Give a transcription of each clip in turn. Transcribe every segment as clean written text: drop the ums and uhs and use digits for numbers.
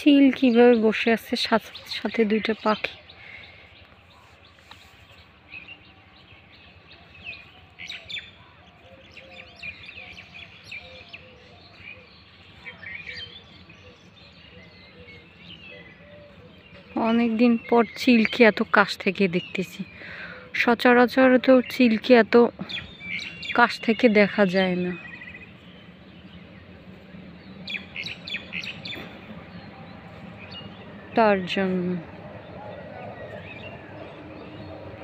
চিল কিভাবে বসে আছে সাথে দুইটা পাখি। অনেকদিন পর চিলকে এত কাছ থেকে দেখতেছি। সচরাচর তো চিলকে এত কাছ থেকে দেখা যায় না। তার জন্য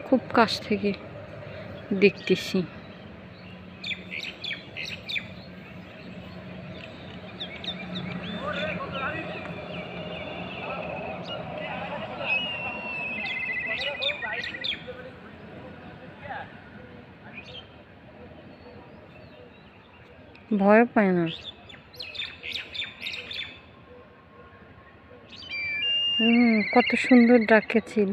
খুব কাছ থেকে দেখতেছি। ভয় পায় না। কত সুন্দর ডাকেছিল।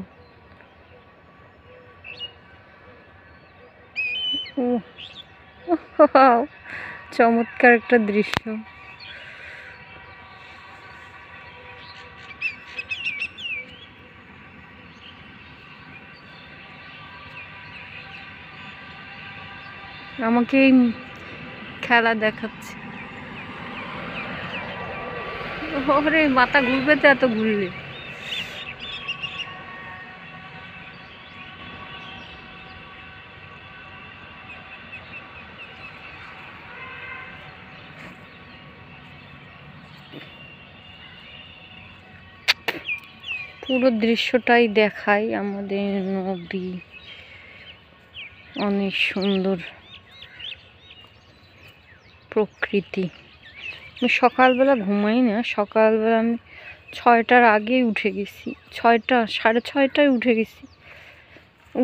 চমৎকার একটা দৃশ্য। আমাকে খেলা দেখাচ্ছে। ওরে মাথা ঘুরবে তো এত ঘুরলে। পুরো দৃশ্যটাই দেখাই। আমাদের নদী অনেক সুন্দর প্রকৃতি। আমি সকালবেলা ঘুমাই না। সকালবেলা আমি 6টার আগেই উঠে গেছি। 6টা 6:30টায়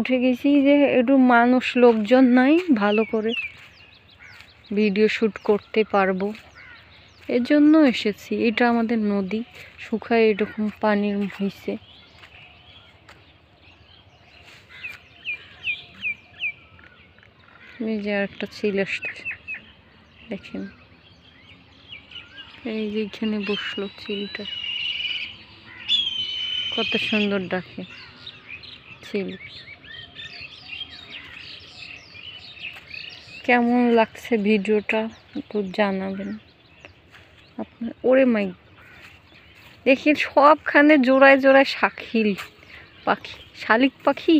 উঠে গেছি যে একটু মানুষ লোকজন নাই, ভালো করে ভিডিও শ্যুট করতে পারবো, এজন্য এসেছি। এটা আমাদের নদী, শুকায় এরকম পানির হইছে। এই যে একটা চিল আসছে, দেখেন এই যে এখানে বসলো চিলটা। কত সুন্দর ডাকে চিল। কেমন লাগছে ভিডিওটা একটু জানাবেন আপনার। ওরে মাই, দেখি সবখানে জোড়ায় জোড়ায় শাখিল পাখি, শালিক পাখি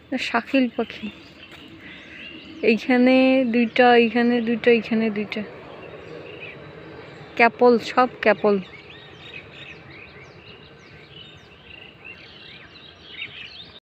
না শাখিল পাখি। এইখানে দুইটা, এইখানে দুইটা, এইখানে দুইটা। ক্যাপল, সব ক্যাপল।